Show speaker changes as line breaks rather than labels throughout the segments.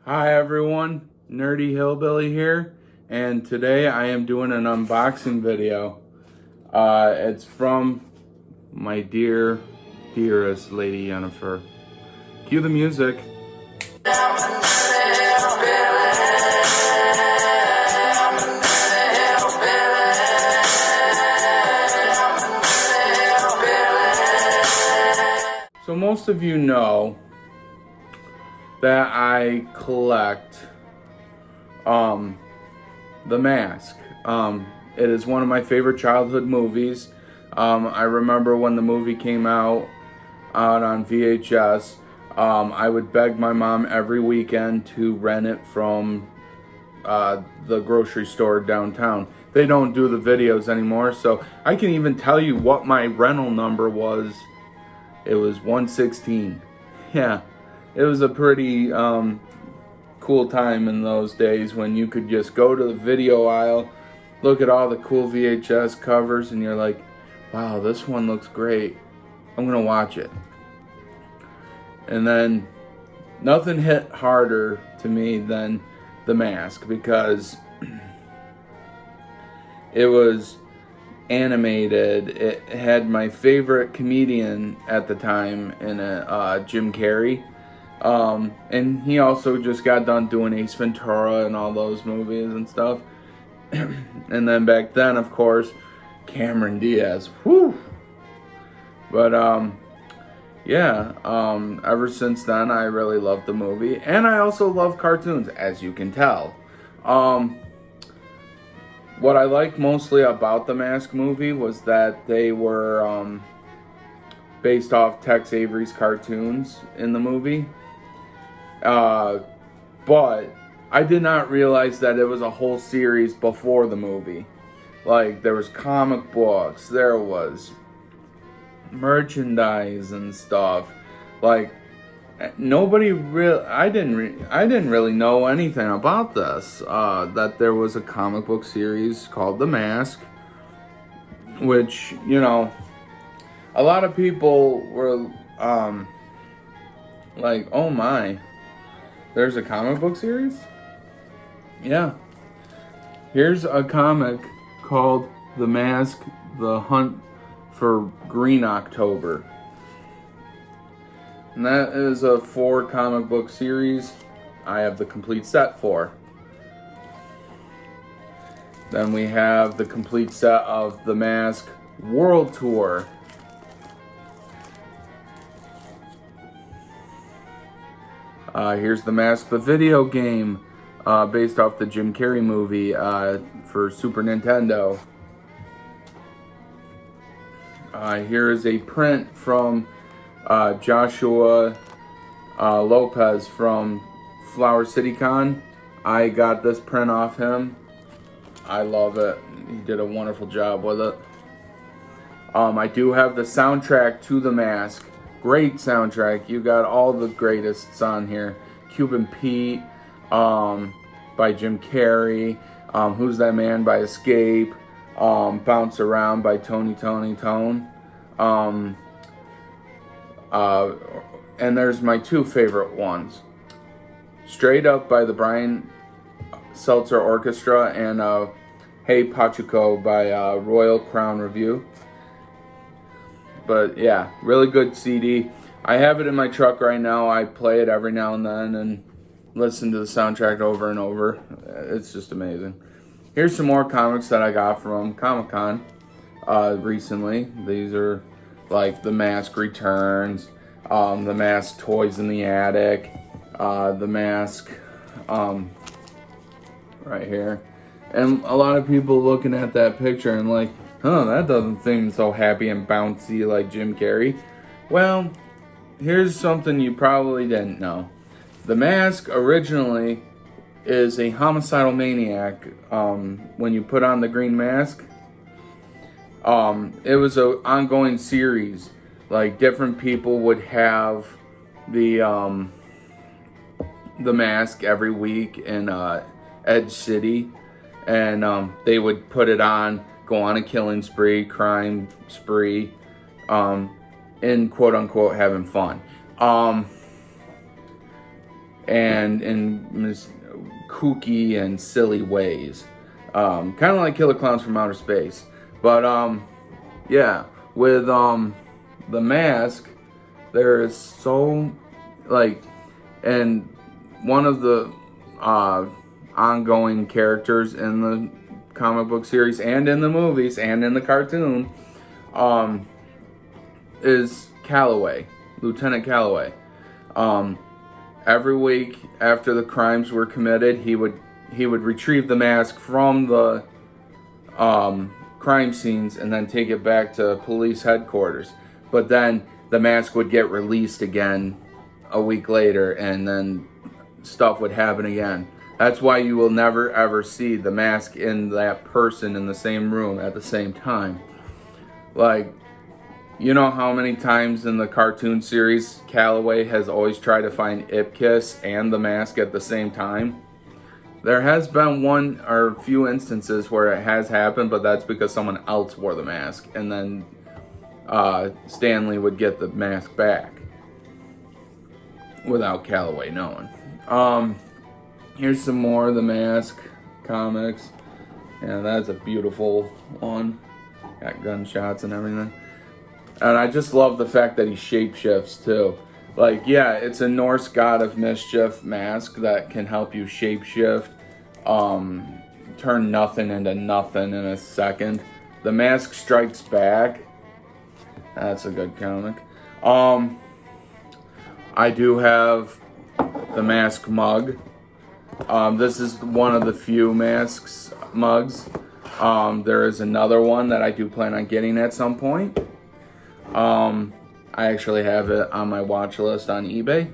Hi everyone, Nerdy Hillbilly here, and today I am doing an unboxing video. It's from my dearest Lady Yennefer. Cue the music. So most of you know that I collect The Mask. It is one of my favorite childhood movies. I remember when the movie came out on VHS, I would beg my mom every weekend to rent it from the grocery store downtown. They don't do the videos anymore, so I can even tell you what my rental number was. It was 116. Yeah, it was a pretty cool time in those days when you could just go to the video aisle, look at all the cool VHS covers, and you're like, wow, this one looks great. I'm gonna watch it. And then nothing hit harder to me than The Mask, because it was animated. It had my favorite comedian at the time in it, Jim Carrey. And he also just got done doing Ace Ventura and all those movies and stuff. And then back then, of course, Cameron Diaz. Whew. But ever since then, I really loved the movie, and I also love cartoons, as you can tell. What I like mostly about the Mask movie was that they were based off Tex Avery's cartoons in the movie. But I did not realize that it was a whole series before the movie. Like, there was comic books, there was merchandise and stuff. Like, I didn't really know anything about this. That there was a comic book series called The Mask, which, you know, a lot of people were like, oh my, there's a comic book series? Yeah. Here's a comic called The Mask, The Hunt for Green October. And that is a 4 comic book series I have the complete set for. Then we have the complete set of The Mask World Tour. Here's The Mask, the video game, based off the Jim Carrey movie for Super Nintendo. Here is a print from Joshua Lopez from Flower City Con. I got this print off him. I love it. He did a wonderful job with it. I do have the soundtrack to The Mask. Great soundtrack. You got all the greatest on here. Cuban Pete by Jim Carrey. Who's That Man by Escape. Bounce Around by Tony Tone. And there's my 2 favorite ones. Straight Up by the Brian Seltzer Orchestra, and Hey Pachuco by Royal Crown Review. But yeah, really good CD. I have it in my truck right now. I play it every now and then and listen to the soundtrack over and over. It's just amazing. Here's some more comics that I got from Comic-Con recently. These are like The Mask Returns, The Mask Toys in the Attic, The Mask right here. And a lot of people looking at that picture and like, that doesn't seem so happy and bouncy like Jim Carrey. Well, here's something you probably didn't know. The Mask originally is a homicidal maniac. When you put on the green mask, it was an ongoing series. Like, different people would have the mask every week in Edge City, and they would put it on, go on a killing spree, crime spree, and quote unquote having fun. and in kooky and silly ways. Kind of like Killer Clowns from Outer Space. But yeah, with The Mask, there is so, like, and one of the ongoing characters in the comic book series and in the movies and in the cartoon is Calloway, Lieutenant Calloway. Every week after the crimes were committed, he would retrieve the mask from the crime scenes and then take it back to police headquarters. But then the mask would get released again a week later, and then stuff would happen again. That's why you will never ever see the mask and that person in the same room at the same time. Like, you know how many times in the cartoon series Calloway has always tried to find Ipkiss and the mask at the same time? There has been one or a few instances where it has happened, but that's because someone else wore the mask, and then Stanley would get the mask back without Calloway knowing. Here's some more of the Mask comics. Yeah, that's a beautiful one. Got gunshots and everything. And I just love the fact that he shapeshifts too. Like, yeah, it's a Norse god of mischief mask that can help you shapeshift, turn nothing into nothing in a second. The Mask Strikes Back. That's a good comic. I do have the Mask mug. This is one of the few Masks mugs. There is another one that I do plan on getting at some point. I actually have it on my watch list on eBay.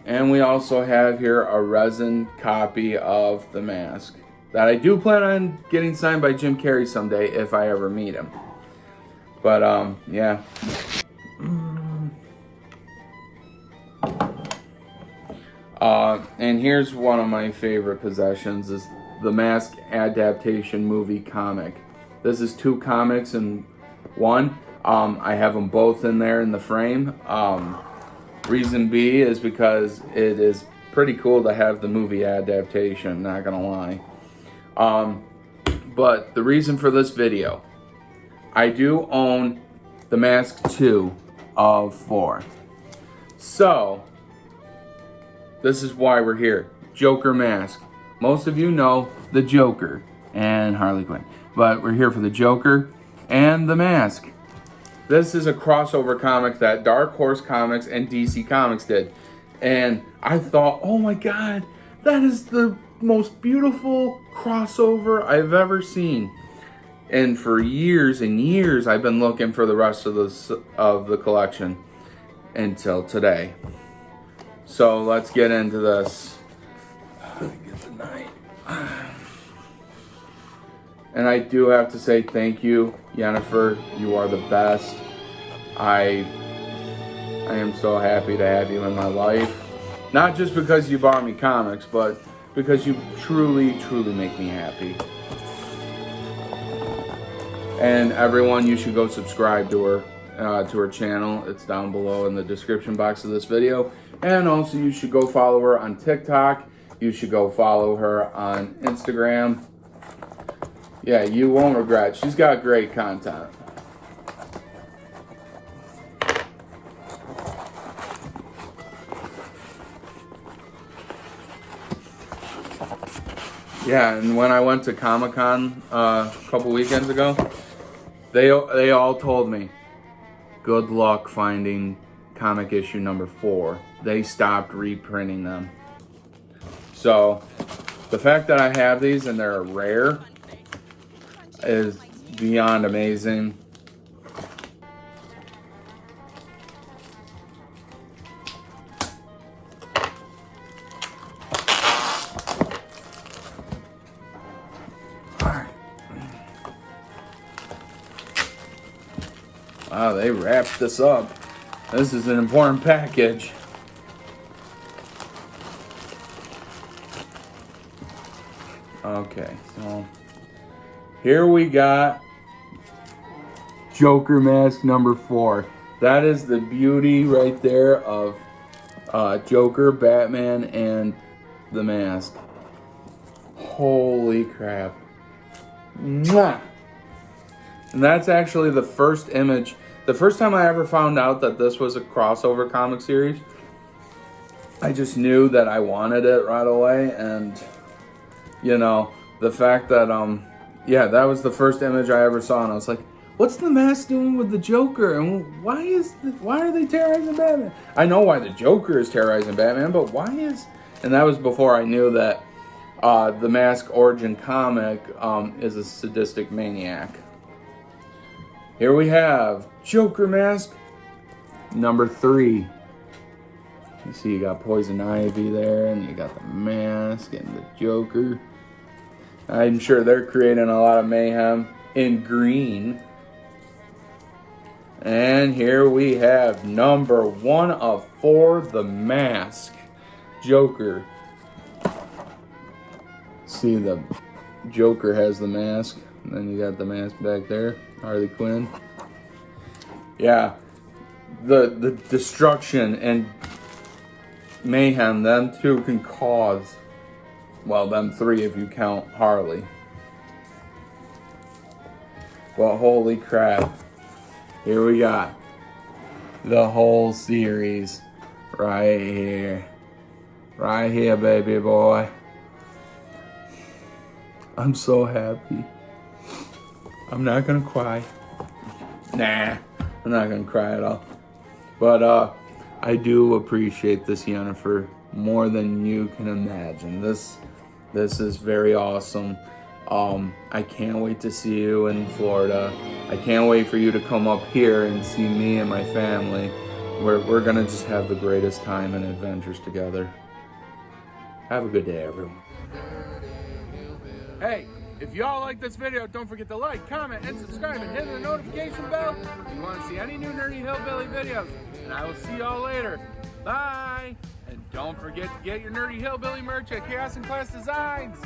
And we also have here a resin copy of The Mask that I do plan on getting signed by Jim Carrey someday if I ever meet him. But, yeah. And here's one of my favorite possessions is the Mask adaptation movie comic. This is two comics in one. I have them both in there in the frame. Reason B is because it is pretty cool to have the movie adaptation, not gonna lie. But the reason for this video, I do own The Mask 2 of 4. So, this is why we're here. Joker Mask. Most of you know the Joker and Harley Quinn. But we're here for the Joker and the Mask. This is a crossover comic that Dark Horse Comics and DC Comics did. And I thought, oh my god, that is the most beautiful crossover I've ever seen. And for years and years, I've been looking for the rest of the collection until today. So let's get into this. Get the knife. And I do have to say thank you, Yennefer. You are the best. I am so happy to have you in my life. Not just because you bought me comics, but because you truly, truly make me happy. And everyone, you should go subscribe to her channel. It's down below in the description box of this video. And also, you should go follow her on TikTok. You should go follow her on Instagram. Yeah, you won't regret. She's got great content. Yeah, and when I went to Comic-Con a couple weekends ago, they all told me, good luck finding comic issue number 4. They stopped reprinting them. So, the fact that I have these and they're rare is beyond amazing. Wow, they wrapped this up. This is an important package. Okay, so here we got Joker Mask number 4. That is the beauty right there of Joker, Batman, and the Mask. Holy crap. Mwah! And that's actually the first image. The first time I ever found out that this was a crossover comic series, I just knew that I wanted it right away. And, you know, the fact that, yeah, that was the first image I ever saw. And I was like, what's the Mask doing with the Joker? And why are they terrorizing Batman? I know why the Joker is terrorizing Batman, but why is... And that was before I knew that the Mask origin comic is a sadistic maniac. Here we have Joker Mask number 3. You see you got Poison Ivy there, and you got the Mask and the Joker. I'm sure they're creating a lot of mayhem in green. And here we have number 1 of 4, the Mask. Joker. See, the Joker has the mask, and then you got the mask back there, Harley Quinn. Yeah, the destruction and mayhem them two can cause, well, them 3 if you count Harley. Well, holy crap. Here we got the whole series right here. Right here, baby boy. I'm so happy. I'm not gonna cry. Nah, I'm not gonna cry at all. But I do appreciate this, Yennefer, more than you can imagine. This is very awesome. I can't wait to see you in Florida. I can't wait for you to come up here and see me and my family. We're gonna just have the greatest time and adventures together. Have a good day, everyone. Hey, if y'all like this video, don't forget to like, comment, and subscribe, and hit the notification bell if you want to see any new Nerdy Hillbilly videos. And I will see y'all later. Bye! And don't forget to get your Nerdy Hillbilly merch at Chaos and Class Designs.